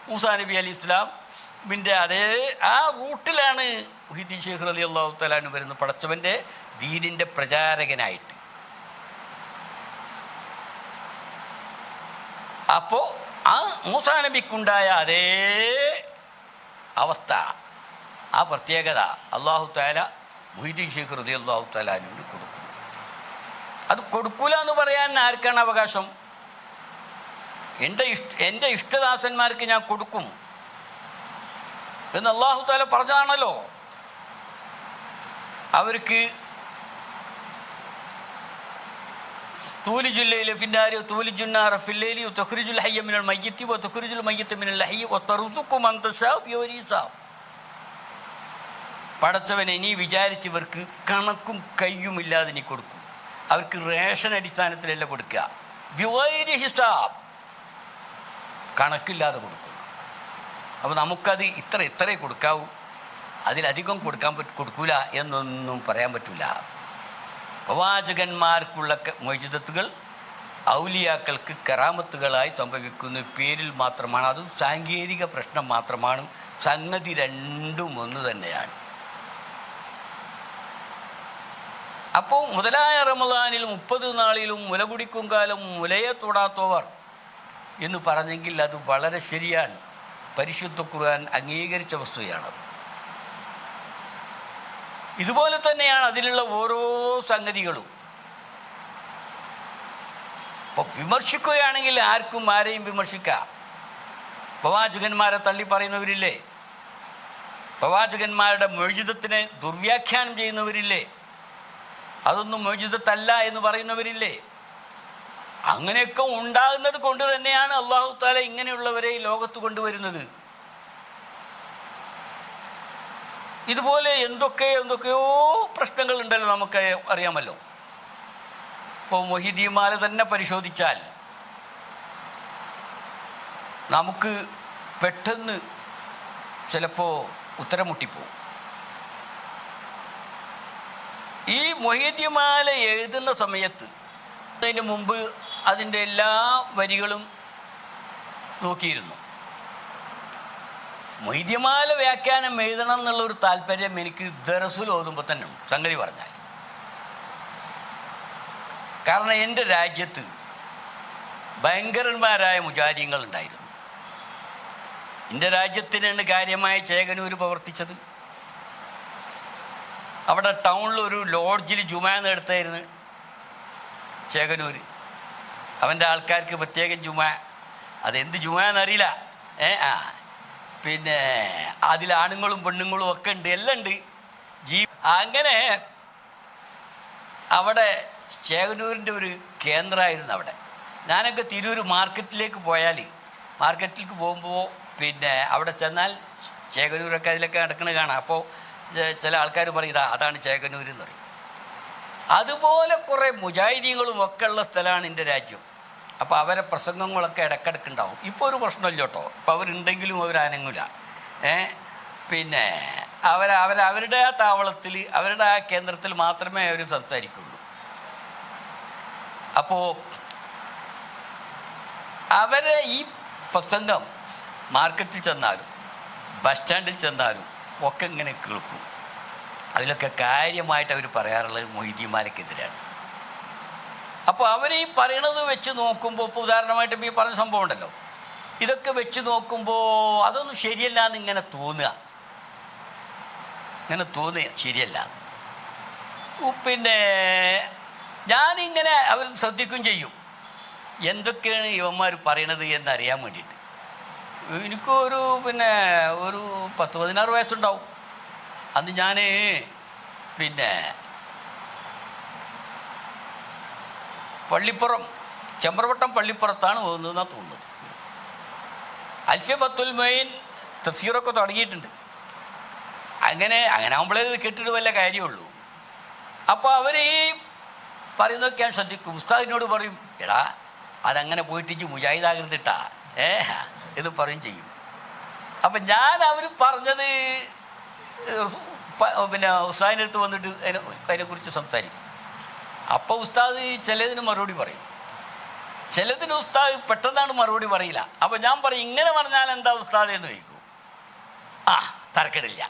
മൂസാ നബി അലൈഹി ഇസ്ലാമിൻ്റെ അതേ ആ റൂട്ടിലാണ് മുഹീദ്ദീൻ ഷേഖ് റളിയല്ലാഹു തആല അൻഹു വരുന്നത്, പടച്ചവൻ്റെ ദീനിൻ്റെ പ്രചാരകനായിട്ട്. അപ്പോൾ ആ മൂസാ നബിക്കുണ്ടായ അതേ അവസ്ഥ, ആ പ്രത്യേകത അള്ളാഹു തആല മുഹീദ്ദീൻ ഷെയ്ഖ് റളിയല്ലാഹു തആല അൻഹുവിന് കൊടുക്കും. അത് കൊടുക്കൂല എന്ന് പറയാൻ ആർക്കാണ് അവകാശം? എൻ്റെ ഇഷ്ടദാസന്മാർക്ക് ഞാൻ കൊടുക്കും എന്ന് അള്ളാഹു തആല പറഞ്ഞതാണല്ലോ. അവർക്ക് തൂലിജുൽ ലൈല ഫിന്നാരി തൂലിജുൻ നാറ ഫിൽ ലൈലി വതുഖ്രിജുൽ ഹയ്യ മിനൽ മയ്യിത്തി വതുഖ്രിജുൽ മയ്യിത്ത മിനൽ ഹയ്യി വതർസുഖു മൻ തശാഉ ബിഗൈരി ഹിസാബ്. പടച്ചവനെ നീ വിചാരിച്ചവർക്ക് കണക്കും കയ്യുമില്ലാതെ നീ കൊടുക്കും. അവർക്ക് റേഷൻ അടിസ്ഥാനത്തിലല്ല കൊടുക്കുക, ബിഗൈരി ഹിസാബ്, കണക്കില്ലാതെ കൊടുക്കും. അപ്പോൾ നമുക്കത് ഇത്രേ കൊടുക്കാവൂ, അതിലധികം കൊടുക്കൂല എന്നൊന്നും പറയാൻ പറ്റില്ല. പ്രവാചകന്മാർക്കുള്ള മൊയ്ജിദത്തുകൾ ഔലിയാക്കൾക്ക് കറാമത്തുകളായി സംഭവിക്കുന്ന പേരിൽ മാത്രമാണ്. അതും സാങ്കേതിക പ്രശ്നം മാത്രമാണ്. സംഗതി രണ്ടും ഒന്ന് തന്നെയാണ്. അപ്പോൾ മുതലായ റമദാനിൽ 30 നാളിലും മുല കുടിക്കും കാലം മുലയെ തൊടാത്തവർ എന്ന് പറഞ്ഞെങ്കിൽ അത് വളരെ ശരിയാണ്. പരിശുദ്ധ ഖുർആൻ അംഗീകരിച്ച വസ്തുതയാണത്. ഇതുപോലെ തന്നെയാണ് അതിലുള്ള ഓരോ സംഗതികളും. ഇപ്പോൾ വിമർശിക്കുകയാണെങ്കിൽ ആർക്കും ആരെയും വിമർശിക്കാം. പ്രവാചകന്മാരെ തള്ളി പറയുന്നവരില്ലേ? പ്രവാചകന്മാരുടെ മൊയ്ജിദത്തിനെ ദുർവ്യാഖ്യാനം ചെയ്യുന്നവരില്ലേ? അതൊന്നും മൊയ്ജിദത്തല്ല എന്ന് പറയുന്നവരില്ലേ? അങ്ങനെയൊക്കെ ഉണ്ടാകുന്നത് കൊണ്ട് തന്നെയാണ് അല്ലാഹു തആല ഇങ്ങനെയുള്ളവരെ ഈ ലോകത്ത് കൊണ്ടുവരുന്നത്. ഇതുപോലെ എന്തൊക്കെയോ പ്രശ്നങ്ങളുണ്ടല്ലോ, നമുക്ക് അറിയാമല്ലോ. ഇപ്പോൾ മൊഹീദ്ദീന്മാരെ തന്നെ പരിശോധിച്ചാൽ നമുക്ക് പെട്ടെന്ന് ചിലപ്പോൾ ഉത്തരം മുട്ടിപ്പോവും. ഈ മൊഹീദ്ദീന്മാല എഴുതുന്ന സമയത്ത് അതിന് മുമ്പ് അതിൻ്റെ എല്ലാ വരികളും നോക്കിയിരുന്നു. മൊയ്‌ദിയമാല വ്യാഖ്യാനം എഴുതണം എന്നുള്ളൊരു താല്പര്യം എനിക്ക് ദർസിൽ ഓതുമ്പോൾ തന്നെ ഉണ്ട്, സംഗതി പറഞ്ഞാൽ. കാരണം എൻ്റെ രാജ്യത്ത് ഭയങ്കരന്മാരായ മുജാഹിദീങ്ങൾ ഉണ്ടായിരുന്നു. എൻ്റെ രാജ്യത്തിനാണ് കാര്യമായ ചേകനൂർ പ്രവർത്തിച്ചത്. അവിടെ ടൗണിൽ ഒരു ലോഡ്ജിൽ ജുമാ നടത്തായിരുന്നു ചേകനൂർ. അവൻ്റെ ആൾക്കാർക്ക് പ്രത്യേകം ജുമാ, അതെന്ത് ജുമാ എന്നറിയില്ല. പിന്നെ അതിൽ ആണുങ്ങളും പെണ്ണുങ്ങളും ഒക്കെ ഉണ്ട്, എല്ലാം ഉണ്ട്. അങ്ങനെ അവിടെ ചേകനൂരിൻ്റെ ഒരു കേന്ദ്രമായിരുന്നു അവിടെ. ഞാനൊക്കെ തിരൂർ മാർക്കറ്റിലേക്ക് മാർക്കറ്റിലേക്ക് പോകുമ്പോൾ പിന്നെ അവിടെ ചെന്നാൽ ചേകനൂരൊക്കെ അതിലൊക്കെ നടക്കുന്നത് കാണാം. അപ്പോൾ ചില ആൾക്കാർ പറയും അതാണ് ചേകനൂർ എന്ന് പറയും. അതുപോലെ കുറേ മുജാഹിദീങ്ങളും ഒക്കെ ഉള്ള സ്ഥലമാണ് എൻ്റെ രാജ്യം. അപ്പോൾ അവരെ പ്രസംഗങ്ങളൊക്കെ ഇടയ്ക്കിടയ്ക്ക് ഉണ്ടാവും. ഇപ്പോൾ ഒരു പ്രശ്നമില്ല കേട്ടോ, ഇപ്പോൾ അവരുണ്ടെങ്കിലും അവരനങ്ങില്ല. പിന്നെ അവരുടെ ആ താവളത്തിൽ, അവരുടെ ആ കേന്ദ്രത്തിൽ മാത്രമേ അവർ സംസാരിക്കുള്ളൂ. അപ്പോൾ അവരെ ഈ പ്രസംഗം മാർക്കറ്റിൽ ചെന്നാലും ബസ് സ്റ്റാൻഡിൽ ചെന്നാലും ഒക്കെ ഇങ്ങനെ കേൾക്കും. അതിലൊക്കെ കാര്യമായിട്ട് അവർ പറയാറുള്ളത് മൊയ്‌ദിയന്മാർക്കെതിരാണ്. അപ്പോൾ അവർ ഈ പറയണത് വെച്ച് നോക്കുമ്പോൾ, ഇപ്പോൾ ഉദാഹരണമായിട്ട് ഇപ്പോൾ ഈ പറഞ്ഞ സംഭവം ഉണ്ടല്ലോ, ഇതൊക്കെ വെച്ച് നോക്കുമ്പോൾ അതൊന്നും ശരിയല്ല എന്നിങ്ങനെ തോന്നുക ശരിയല്ല. പിന്നെ ഞാനിങ്ങനെ അവർ ശ്രദ്ധിക്കുകയും ചെയ്യും എന്തൊക്കെയാണ് ഇവന്മാർ പറയണത് എന്നറിയാൻ വേണ്ടിയിട്ട്. എനിക്കൊരു ഒരു 10-16 വയസ്സുണ്ടാവും. അന്ന് ഞാൻ പിന്നെ പള്ളിപ്പുറം, ചെമ്പ്രവട്ടം പള്ളിപ്പുറത്താണ് പോകുന്നതെന്നാണ് തോന്നുന്നത്. അൽഫിയ ഫത്തുൽ മൊയ്ൻ തഫ്സീറൊക്കെ തുടങ്ങിയിട്ടുണ്ട്. അങ്ങനെ ആകുമ്പോഴേ ഇത് കേട്ടിട്ട് വല്ല കാര്യമുള്ളൂ. അപ്പോൾ അവർ ഈ പറയുന്നതൊക്കെ ഞാൻ ശ്രദ്ധിക്കും. ഉസ്താദിനോട് പറയും, എടാ അതങ്ങനെ പോയിട്ട് മുജാഹിദാകരുതിട്ടാ ഇത് പറയും ചെയ്യും. അപ്പം ഞാൻ അവർ പറഞ്ഞത് ഉസ്താദിൻ്റെ അടുത്ത് വന്നിട്ട് അതിനെക്കുറിച്ച് സംസാരിക്കും. അപ്പോൾ ഉസ്താദ് ചിലതിന് മറുപടി പറയും, ചിലതിന് ഉസ്താദ് പെട്ടെന്നാണ് മറുപടി പറയില്ല. അപ്പോൾ ഞാൻ പറയും, ഇങ്ങനെ പറഞ്ഞാൽ എന്താ ഉസ്താദ് എന്ന് ചോദിക്കും. തരക്കേടില്ല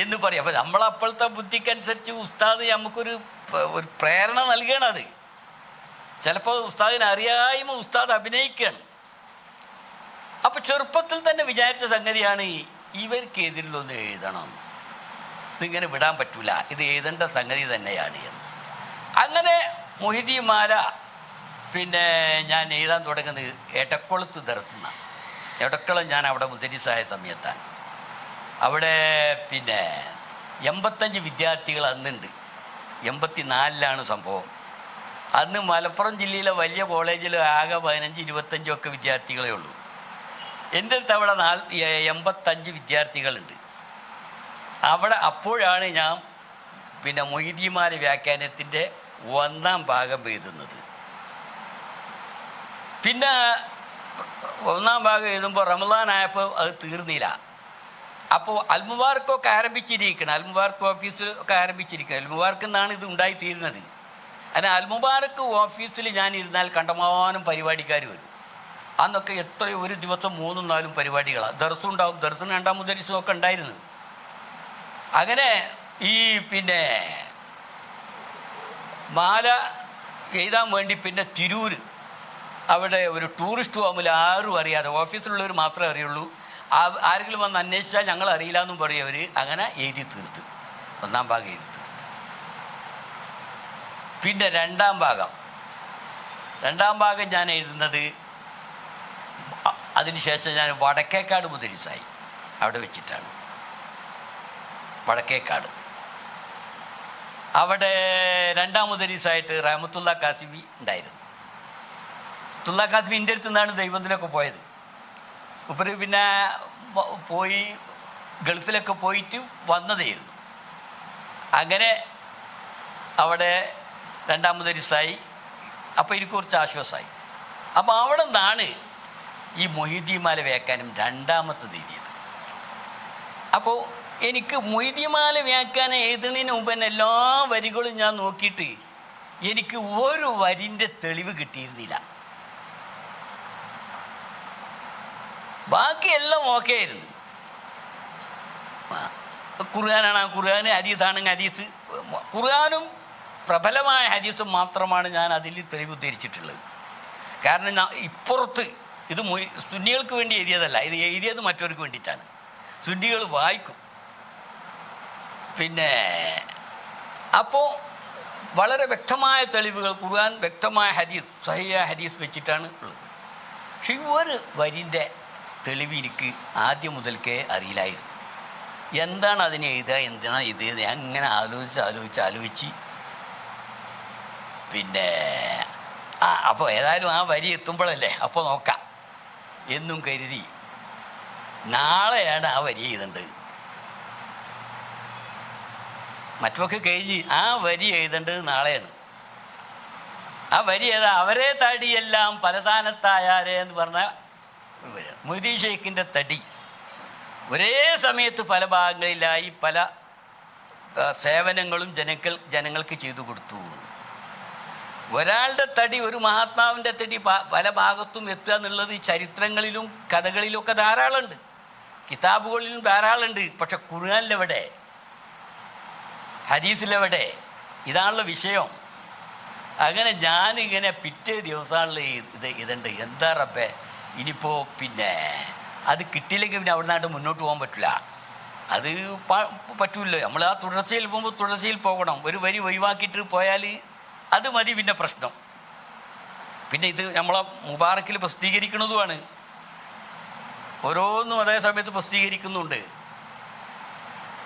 എന്ന് പറയും. അപ്പോൾ നമ്മളപ്പോഴത്തെ ബുദ്ധിക്കനുസരിച്ച് ഉസ്താദ് നമുക്കൊരു പ്രേരണ നൽകണത്. ചിലപ്പോൾ ഉസ്താദിന് അറിയായ്മ ഉസ്താദ് അഭിനയിക്കുകയാണ്. അപ്പം ചെറുപ്പത്തിൽ തന്നെ വിചാരിച്ച സംഗതിയാണ് ഇവർക്കെതിരിലൊന്ന് എഴുതണം, ഇതിങ്ങനെ വിടാൻ പറ്റൂല, ഇത് എഴുതേണ്ട സംഗതി തന്നെയാണ് എന്ന്. അങ്ങനെ മൊഹിദ്ദീൻ മാല പിന്നെ ഞാൻ എഴുതാൻ തുടങ്ങുന്നത് എടക്കുളത്ത് ദർസെന്നാണ്. എടക്കുളം ഞാൻ അവിടെ മുദരിസായ സമയത്താണ്. അവിടെ പിന്നെ 85 വിദ്യാർത്ഥികൾ അന്നുണ്ട്. 84 സംഭവം. അന്ന് മലപ്പുറം ജില്ലയിലെ വലിയ കോളേജിൽ ആകെ 15-25 ഒക്കെ വിദ്യാർത്ഥികളേ ഉള്ളൂ. എൻ്റെ അടുത്ത് അവിടെ 85 വിദ്യാർത്ഥികളുണ്ട്. അവിടെ അപ്പോഴാണ് ഞാൻ പിന്നെ മൊയ്‌ദീൻ മാല വ്യാഖ്യാനത്തിൻ്റെ 1ാം ഭാഗം എഴുതുന്നത്. പിന്നെ 1ാം ഭാഗം എഴുതുമ്പോൾ റമദാൻ ആയപ്പോൾ അത് തീർന്നില്ല. അപ്പോൾ അൽമുബാർക്കൊക്കെ ആരംഭിച്ചിരിക്കണം, അൽമുബാർക്ക് ഓഫീസിൽ ഒക്കെ ആരംഭിച്ചിരിക്കണം. അൽമുബാർക്ക് എന്നാണ് ഇത് ഉണ്ടായിത്തീരുന്നത്. അങ്ങനെ അൽമുബാർക്ക് ഓഫീസിൽ ഞാൻ ഇരുന്നാൽ കണ്ടമാനം പരിപാടിക്കാർ വരും. അന്നൊക്കെ എത്രയോ ഒരു ദിവസം 3-4 പരിപാടികളാണ്. ദർസും ഉണ്ടാവും, ദർസിന് 2ാം മുദരിസും ഒക്കെ ഉണ്ടായിരുന്നു. അങ്ങനെ ഈ പിന്നെ മാല എഴുതാൻ വേണ്ടി പിന്നെ തിരൂര് അവിടെ ഒരു ടൂറിസ്റ്റ് ഹോമിൽ ആരും അറിയാതെ, ഓഫീസിലുള്ളവർ മാത്രമേ അറിയുള്ളൂ, ആരെങ്കിലും വന്ന് അന്വേഷിച്ചാൽ ഞങ്ങൾ അറിയില്ല എന്നും പറയും അവർ. അങ്ങനെ എഴുതി തീർത്ത് 1ാം ഭാഗം എഴുതി തീർത്ത്. പിന്നെ 2ാം ഭാഗം ഞാൻ എഴുതുന്നത് അതിനുശേഷം ഞാൻ വടക്കേക്കാട് മുദരിസായി അവിടെ വെച്ചിട്ടാണ്. വടക്കേക്കാട് അവിടെ 2ാം മുദരിസായിട്ട് റഹ്മത്തുള്ള കാസിമി ഉണ്ടായിരുന്നു. തുള്ള കാസിമി എൻ്റെ അടുത്ത് നിന്നാണ് ദൈവത്തിലൊക്കെ പോയത്. ഉപ്പര് പിന്നെ പോയി ഗൾഫിലൊക്കെ പോയിട്ട് വന്നതായിരുന്നു. അങ്ങനെ അവിടെ 2ാം മുദരിസായി. അപ്പോൾ എനിക്ക് കുറച്ച് ആശ്വാസമായി. അപ്പോൾ അവിടെ നിന്നാണ് ഈ മൊയ്‌ദീൻ മാല വ്യാഖ്യാനം 2ാമത്തെ എഴുതിയത്. അപ്പോൾ എനിക്ക് മൊയ്‌ദീൻ മാല വ്യാഖ്യാനം എഴുതുന്നതിന് മുമ്പ് തന്നെ എല്ലാ വരികളും ഞാൻ നോക്കിയിട്ട് എനിക്ക് ഒരു വരിൻ്റെ തെളിവ് കിട്ടിയിരുന്നില്ല. ബാക്കിയെല്ലാം ഓക്കെ ആയിരുന്നു. ഖുർആനാണ് ഖുർആൻ, ഹദീസാണെങ്കിൽ ഹദീസ്. ഖുർആനും പ്രബലമായ ഹദീസും മാത്രമാണ് ഞാൻ അതിൽ തെളിവ് ഉദ്ധരിച്ചിട്ടുള്ളത്. കാരണം ഇപ്പുറത്ത് ഇത് സുന്നികൾക്ക് വേണ്ടി എഴുതിയതല്ല, ഇത് എഴുതിയത് മറ്റവർക്ക് വേണ്ടിയിട്ടാണ്. സുന്നികൾ വായിക്കും. പിന്നെ അപ്പോൾ വളരെ വ്യക്തമായ തെളിവുകൾ, ഖുർആൻ, വ്യക്തമായ ഹദീസ്, സഹിഹ ഹദീസ് വെച്ചിട്ടാണ് ഉള്ളത്. പക്ഷെ ഒരു വരിൻ്റെ തെളിവ് എനിക്ക് ആദ്യം മുതൽക്കേ അറിയില്ലായിരുന്നു. എന്താണ് അതിനെ എഴുതുക, എന്താണ് ഇത്, അങ്ങനെ ആലോചിച്ച് പിന്നെ അപ്പോൾ ഏതായാലും ആ വരി എത്തുമ്പോഴല്ലേ അപ്പോൾ നോക്കാം എന്നും കരുതി നാളെയാണ് ആ വരി എഴുതേണ്ടത്. മറ്റൊക്കെ കഴിഞ്ഞ് ആ വരി എഴുതേണ്ടത് നാളെയാണ്. ആ വരി ഏതാ? അവരെ തടിയെല്ലാം പലതാനത്തായാലേ എന്ന് പറഞ്ഞ മൊയ്‌ദീൻ ഷെയ്ഖിൻ്റെ തടി ഒരേ സമയത്ത് പല ഭാഗങ്ങളിലായി പല സേവനങ്ങളും ജനങ്ങൾക്ക് ചെയ്തു കൊടുത്തു. ഒരാളുടെ തടി, ഒരു മഹാത്മാവിൻ്റെ തടി പല ഭാഗത്തും എത്തുക എന്നുള്ളത് ചരിത്രങ്ങളിലും കഥകളിലും ഒക്കെ ധാരാളമുണ്ട്, കിതാബുകളിലും ധാരാളമുണ്ട്. പക്ഷെ ഖുർആനിലെവിടെ, ഹദീസിലെവിടെ? ഇതാണുള്ള വിഷയം. അങ്ങനെ ഞാനിങ്ങനെ പിറ്റേ ദിവസമാണല്ലോ ഇതുണ്ട്. എന്താ റബ്ബേ, ഇനിയിപ്പോൾ പിന്നെ അത് കിട്ടിയില്ലെങ്കിൽ പിന്നെ അവിടെ നിന്നായിട്ട് മുന്നോട്ട് പോകാൻ പറ്റില്ല. അത് പറ്റൂല്ലോ. നമ്മൾ ആ തുടർച്ചയിൽ പോകുമ്പോൾ തുടർച്ചയിൽ പോകണം. ഒരു വരി ഒഴിവാക്കിയിട്ട് പോയാൽ അത് മതി പിന്നെ പ്രശ്നം. പിന്നെ ഇത് നമ്മളെ മുബാറക്കിൽ പ്രസിദ്ധീകരിക്കുന്നതുമാണ്. ഓരോന്നും അതേ സമയത്ത് പ്രസിദ്ധീകരിക്കുന്നുണ്ട്.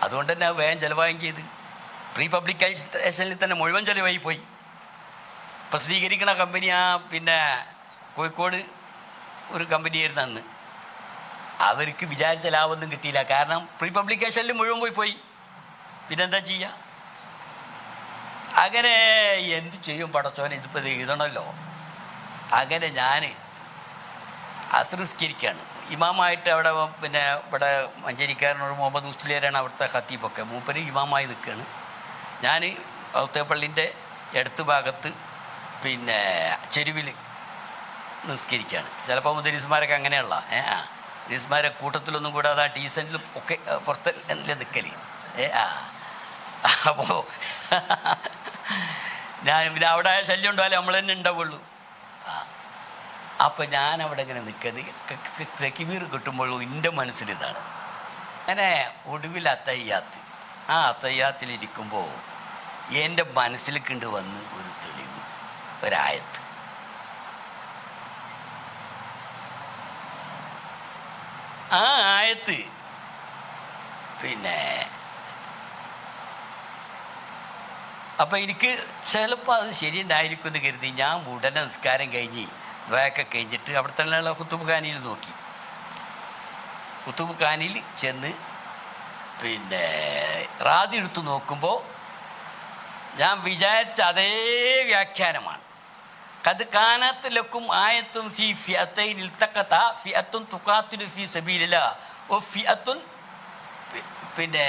അതുകൊണ്ട് തന്നെ വേഗം ചിലവായും ചെയ്ത് പ്രീ പബ്ലിക്കേഷനിൽ തന്നെ മുഴുവൻ ചിലവായി പോയി. പ്രസിദ്ധീകരിക്കുന്ന കമ്പനി പിന്നെ കോഴിക്കോട് ഒരു കമ്പനിയായിരുന്നു അന്ന്. അവർക്ക് വിചാരിച്ച ലാഭമൊന്നും കിട്ടിയില്ല. കാരണം പ്രീ പബ്ലിക്കേഷനിൽ മുഴുവൻ പോയി. പിന്നെന്താ ചെയ്യുക? അങ്ങനെ എന്ത് ചെയ്യും പടച്ചോനെ, ഇതിപ്പോൾ എഴുതണമല്ലോ. അങ്ങനെ ഞാൻ അസ്റിസ്കരിക്കുകയാണ്. ഇമാമായിട്ട് അവിടെ പിന്നെ ഇവിടെ മഞ്ചേരിക്കാരനോട് മുഹമ്മദ് മുസ്ലിയാരാണ് അവിടുത്തെ ഖത്തീബൊക്കെ. മൂപ്പര് ഇമാമായി നിൽക്കുകയാണ്. ഞാൻ ഔത്തേപ്പള്ളിൻ്റെ ഇടത്ത് ഭാഗത്ത് പിന്നെ ചെരുവിൽ നിസ്കരിക്കുകയാണ്. ചിലപ്പോൾ മുദരിസ്മാരൊക്കെ അങ്ങനെയുള്ള മുദരിസ്മാരെ കൂട്ടത്തിലൊന്നും കൂടാതെ ഡീസൻറ്റിലും ഒക്കെ പുറത്തല്ലേ നിൽക്കൽ. അപ്പോൾ പിന്നെ അവിടെ ശല്യം ഉണ്ടാവില്ല, നമ്മൾ തന്നെ ഉണ്ടാവുള്ളൂ. ആ അപ്പം ഞാനവിടെ ഇങ്ങനെ നിൽക്കുന്നത് തെക്കിബീർ കിട്ടുമ്പോഴും എൻ്റെ മനസ്സിലിതാണ്. അങ്ങനെ ഒടുവിൽ അത്തയ്യാത്ത്, ആ അത്തയ്യാത്തിലിരിക്കുമ്പോൾ എൻ്റെ മനസ്സിലേക്കുണ്ട് വന്ന് ഒരു തെളിവ്, ഒരായത്ത്. ആ ആയത്ത് പിന്നെ അപ്പം എനിക്ക് ചിലപ്പോൾ അത് ശരിയുണ്ടായിരിക്കും എന്ന് കരുതി ഞാൻ ഉടനെ നിസ്കാരം കഴിഞ്ഞ് വേക്കെ കഴിഞ്ഞിട്ട് അവിടെ തന്നെയുള്ള കുത്തുബ് ഖാനിയിൽ നോക്കി. കുത്തുബ് ഖാനിയിൽ ചെന്ന് പിന്നെ റാദി എടുത്ത് നോക്കുമ്പോൾ ഞാൻ വിചാരിച്ച അതേ വ്യാഖ്യാനമാണ്. കത് കാനത്തിലക്കും ആയത്തും ഫി ഫിഅത്തൈൻ ഇൽതഖത ഫിഅത്തുൻ തുഖാതിലു ഫി സബീലില്ലാ വ ഫിഅത്തുൻ പിന്നെ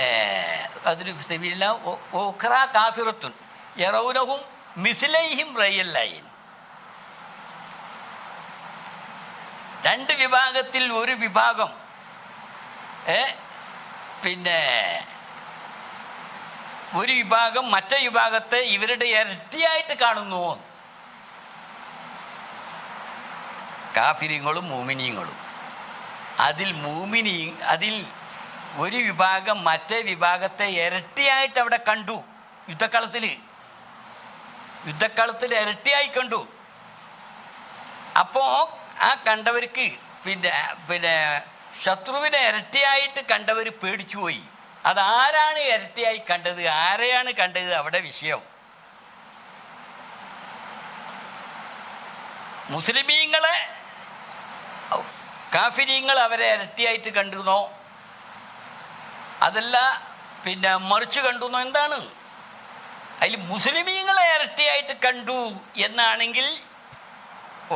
അതിന് ഫി സബീലില്ലാ വ ഉഖ്റാ കാഫിറത്തുൻ യറൗനഹും മിസ്ലൈഹിം റയൽ ലൈൻ. രണ്ട് വിഭാഗത്തിൽ ഒരു വിഭാഗം പിന്നെ ഒരു വിഭാഗം മറ്റേ വിഭാഗത്തെ ഇവരുടെ ഇരട്ടിയായിട്ട് കാണുന്നു. കാഫിര്യങ്ങളും മൂമിനീങ്ങളും. അതിൽ ഒരു വിഭാഗം മറ്റേ വിഭാഗത്തെ ഇരട്ടിയായിട്ട് അവിടെ കണ്ടു. യുദ്ധക്കളത്തിൽ ഇരട്ടിയായി കണ്ടു. അപ്പോൾ ആ കണ്ടവർക്ക് പിന്നെ ശത്രുവിനെ ഇരട്ടിയായിട്ട് കണ്ടവർ പേടിച്ചു പോയി. അതാരാണ് ഇരട്ടിയായി കണ്ടത്, ആരെയാണ് കണ്ടത്, അവിടെ വിഷയം. മുസ്ലിമീങ്ങളെ കാഫിരീങ്ങൾ അവരെ ഇരട്ടിയായിട്ട് കണ്ടുന്നോ, അതല്ല പിന്നെ മറിച്ച് കണ്ടുന്നോ, എന്താണ്? അതിൽ മുസ്ലിമീങ്ങളെ ഇരട്ടിയായിട്ട് കണ്ടു എന്നാണെങ്കിൽ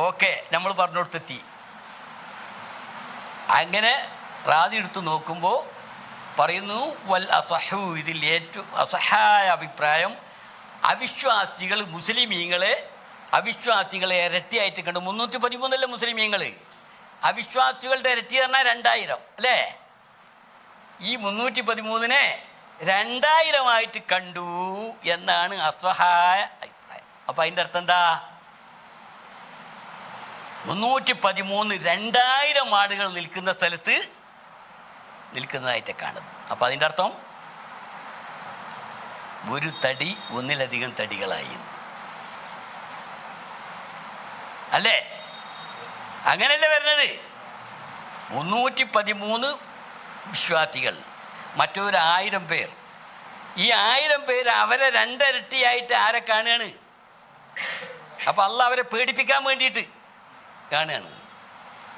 ഓക്കെ, നമ്മൾ പറഞ്ഞോടത്തെത്തി. അങ്ങനെ റാദി എടുത്ത് നോക്കുമ്പോൾ പറയുന്നു വൽ അസഹു, ഇതിൽ ഏറ്റവും അസഹായ അഭിപ്രായം അവിശ്വാസികൾ അവിശ്വാസികളെ ഇരട്ടിയായിട്ട് കണ്ടു. 313 മുസ്ലിമീങ്ങൾ, അവിശ്വാസികളുടെ ഇരട്ടി പറഞ്ഞാൽ 2000 അല്ലേ? ഈ 313 2000 കണ്ടു എന്നാണ് അസഹായ അഭിപ്രായം. അപ്പം അതിൻ്റെ അർത്ഥം എന്താ? 313 2000 ആളുകൾ നിൽക്കുന്ന സ്ഥലത്ത് നിൽക്കുന്നതായിട്ട് കാണുന്നത്. അപ്പം അതിൻ്റെ അർത്ഥം ഒരു തടി ഒന്നിലധികം തടികളായി അല്ലേ? അങ്ങനെയല്ലേ വരുന്നത്? 313 വിശ്വാസികൾ, മറ്റൊരു 1000 പേർ. ഈ 1000 പേര് അവരെ 2 ഇരട്ടിയായിട്ട് ആരെ കാണുകയാണ്? അപ്പം അള്ളാഹ് അവരെ പേടിപ്പിക്കാൻ വേണ്ടിയിട്ട് കാണുകയാണ്.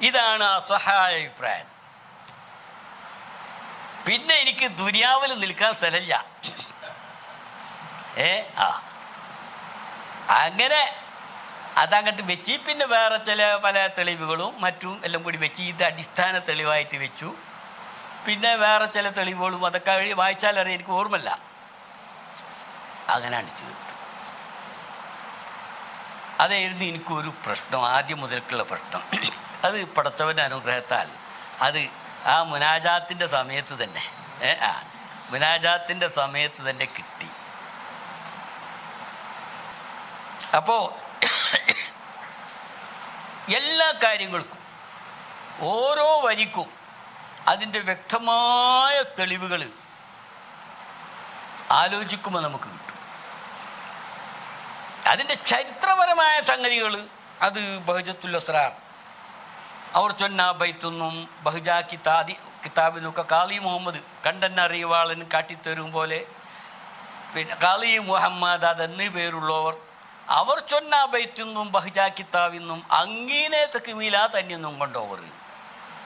ഇതാണ് അസഹായ അഭിപ്രായം. പിന്നെ എനിക്ക് ദുനിയാവിൽ നിൽക്കാൻ സ്ഥലമില്ല. അങ്ങനെ അതങ്ങോട്ട് വെച്ച് പിന്നെ വേറെ പല തെളിവുകളും മറ്റും എല്ലാം കൂടി വെച്ച് ഇത് അടിസ്ഥാന തെളിവായിട്ട് വെച്ചു. പിന്നെ വേറെ ചില തെളിവുകളും അതൊക്കെ വായിച്ചാലറിയാം, എനിക്ക് ഓർമ്മയില്ല. അങ്ങനെയാണ് തീർത്ത്. അതായിരുന്നു എനിക്കൊരു പ്രശ്നം, ആദ്യം മുതൽക്കുള്ള പ്രശ്നം. അത് പടച്ചവൻ്റെ അനുഗ്രഹത്താൽ അത് ആ മുനാജാത്തിൻ്റെ സമയത്ത് തന്നെ കിട്ടി. അപ്പോൾ എല്ലാ കാര്യങ്ങൾക്കും ഓരോ വരിക്കും അതിൻ്റെ വ്യക്തമായ തെളിവുകൾ ആലോചിക്കുമ്പോൾ നമുക്ക് കിട്ടും. അതിൻ്റെ ചരിത്രപരമായ സംഗതികൾ അത് ബഹജത്തുൽ അസ്റാർ അവർ ചൊന്ന ബൈത്തൊന്നും ബഹജ കിതാബിനൊക്കെ കാളി മുഹമ്മദ് കണ്ടെന്നറിയുവാളന് കാട്ടിത്തരും പോലെ പിന്നെ കാളി മുഹമ്മദ് അതെന്നീ പേരുള്ളവർ അവർ ചൊന്ന ബൈത്തൊന്നും ബഹജ കിതാബിന്നും അങ്ങനെ തെക്കുമീല തന്നെയൊന്നും കൊണ്ടോവർ